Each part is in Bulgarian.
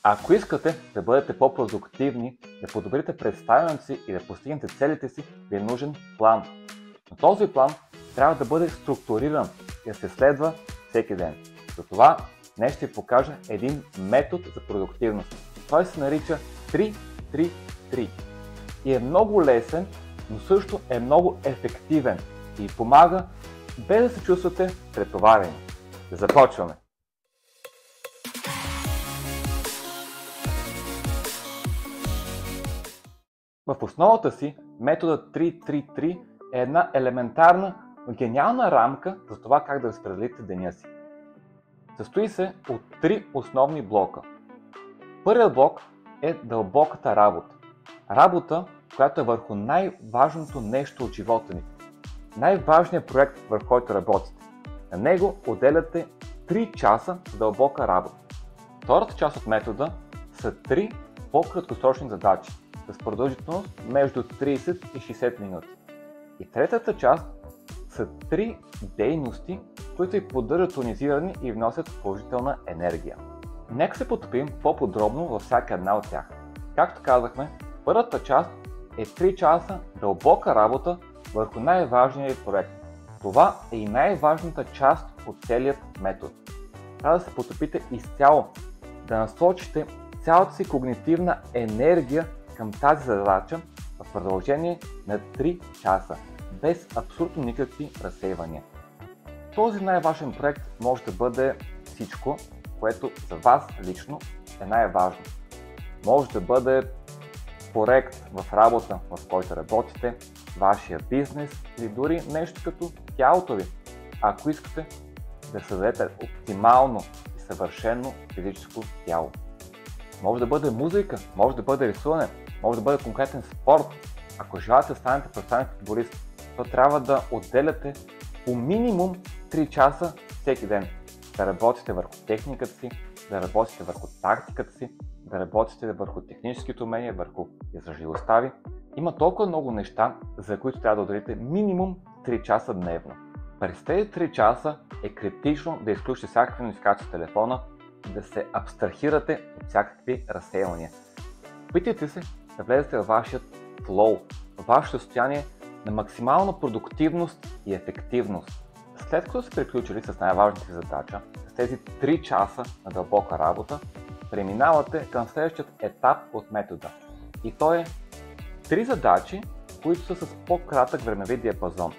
Ако искате да бъдете по-продуктивни, да подобрите представянето си и да постигнете целите си, ви е нужен план. Но този план трябва да бъде структуриран и да се следва всеки ден. Затова днес ще ви покажа един метод за продуктивност. Той се нарича 3-3-3 и е много лесен, но също е много ефективен и помага без да се чувствате претоварени. Да започваме! В основата си методът 3-3-3 е една елементарна, но гениална рамка за това как да разпределите деня си. Състои се от 3 основни блока. Първият блок е дълбоката работа. Работа, която е върху най-важното нещо от живота ни. Най-важният проект, върху който работите. На него отделяте 3 часа за дълбока работа. Втората част от метода са 3 по-краткосрочни задачи с продължителност между 30 и 60 минути. И третата част са 3 дейности, които ви поддържат тонизирани и вносят положителна енергия. Нека се потопим по-подробно във всяка една от тях. Както казахме, първата част е 3 часа дълбока работа върху най-важния ви проект. Това е и най-важната част от целият метод. Трябва да се потопите изцяло, да насочите цялата си когнитивна енергия към тази задача в продължение на 3 часа, без абсолютно никакви разсейвания. Този най-важен проект може да бъде всичко, което за вас лично е най-важно. Може да бъде проект в работа, в който работите, вашия бизнес или дори нещо като тялото ви, ако искате да създадете оптимално и съвършено физическо тяло. Може да бъде музика, може да бъде рисуване, може да бъде конкретен спорт. Ако желаете да станете професионален футболист, то трябва да отделяте по минимум 3 часа всеки ден. Да работите върху техниката си, да работите върху тактиката си, да работите върху техническите умения, върху издръжливостта ви. Има толкова много неща, за които трябва да отделите минимум 3 часа дневно. През тези 3 часа е критично да изключите всякакви нотификации в телефона, да се абстрахирате от всякакви разсейвания. Опитайте се да влезете във вашият флоу, във вашето състояние на максимална продуктивност и ефективност. След като сте приключили с най-важната си задача, с тези 3 часа на дълбока работа, преминавате към следващият етап от метода. И то е 3 задачи, които са с по-кратък времеви диапазон,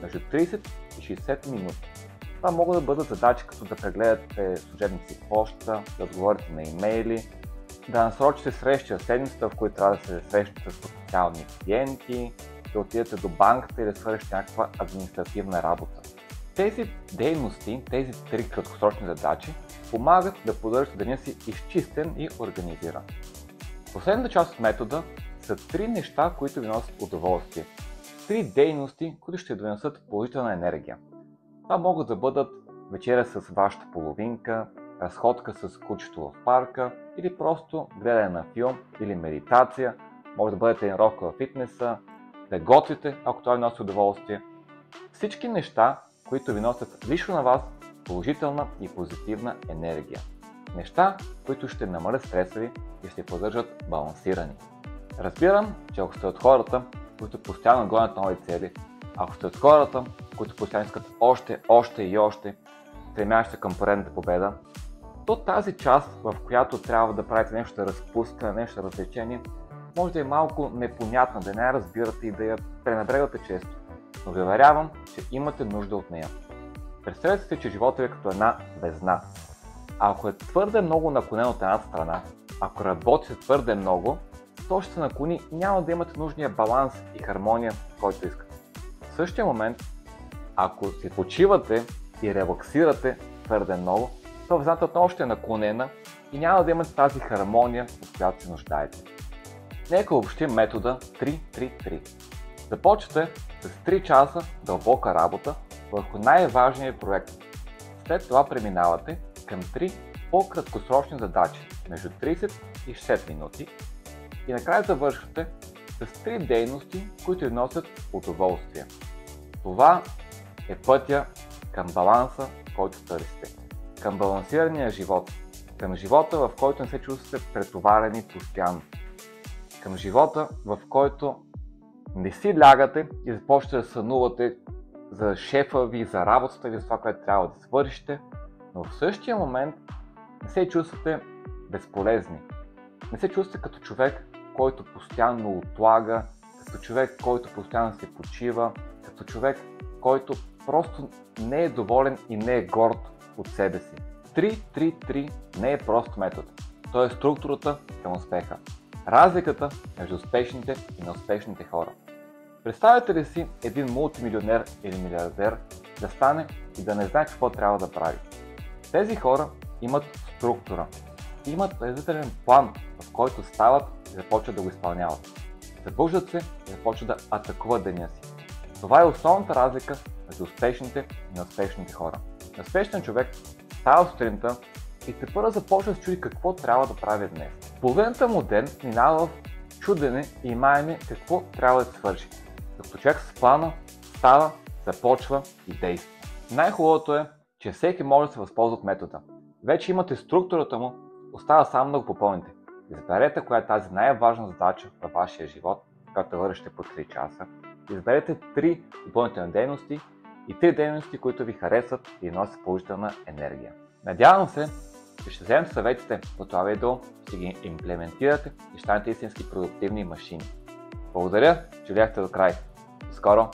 между 30 и 60 минути. Това могат да бъдат задачи като да прегледате служебната си поща, да отговорите на имейли, да насрочите срещи в седмицата, в които трябва да се срещате с потенциални клиенти, да отидете до банката и да свършите някаква административна работа. Тези дейности, тези 3 краткосрочни задачи помагат да поддържате деня си изчистен и организиран. Последната част от метода са 3 неща, които ви носят удоволствие. 3 дейности, които ще донесат положителна енергия. Това могат да бъдат вечеря с вашата половинка, разходка с кучето в парка или просто гледане на филм или медитация. Може да бъде тренировка в фитнеса, да готвите, ако това ви носи удоволствие. Всички неща, които ви носят лично на вас положителна и позитивна енергия. Неща, които ще намалят стреса ви и ще поддържат балансирани. Разбирам, че ако сте от хората, които постоянно гонят нови цели, ако сте от хората, които постоянно искат още и още, стремящи към поредната победа, то тази част, в която трябва да правите нещо да разпускане, нещо да развлечение, може да е малко непонятна, да не я разбирате и да я пренебрегвате често. Но ви уверявам, че имате нужда от нея. Представете си, че животът ви е като една везна. А ако е твърде много наклонен от една страна, ако работите твърде много, то ще се наклони и няма да имате нужния баланс и хармония, който искате. В същия момент, ако си почивате и релаксирате твърде много, то везната отново ще е наклонена и няма да имате тази хармония, от която се нуждаете. Нека обобщим метода 3-3-3. Започвате с 3 часа дълбока работа върху най-важния проект. След това преминавате към 3 по-краткосрочни задачи между 30 и 60 минути и накрая завършвате с 3 дейности, които ви носят удоволствие. Това е пътя към баланса, който търсите. Към балансирания живот, към живота, в който не се чувствате претоварени постоянно, към живота, в който не си лягате и започвате да сънувате за шефа ви, за работата ви, за това, което трябва да свършите, но в същия момент не се чувствате безполезни. Не се чувствате като човек, който постоянно отлага, като човек, който постоянно се почива, като човек, който просто не е доволен и не е горд от себе си. 3-3-3 не е прост метод. То е структурата към успеха. Разликата между успешните и неуспешните хора. Представете ли си един мултимилионер или милиардер да стане и да не знае какво трябва да прави? Тези хора имат структура, имат предварителен план, в който стават и започват да го изпълняват. Събуждат се и започват да атакуват деня си. Това е основната разлика между успешните и неуспешните хора. Неуспешният човек става сутринта и тепърва започва да се чуди какво трябва да прави днес. Половината му ден минава в чудене и маене какво трябва да свърши. Докато човек с плана става, започва и действа. Най-хубавото е, че всеки може да се възползва от метода. Вече имате структурата му, остава само да го попълните. Изберете коя е тази най-важна задача във вашия живот, която вършите по 3 часа. Изберете 3 допълнителни дейности и 3 дейности, които ви харесват и носят положителна енергия. Надявам се, че ще вземете съветите от това видео, ще ги имплементирате и ще станете истински продуктивни машини. Благодаря, че гледахте до край. До скоро!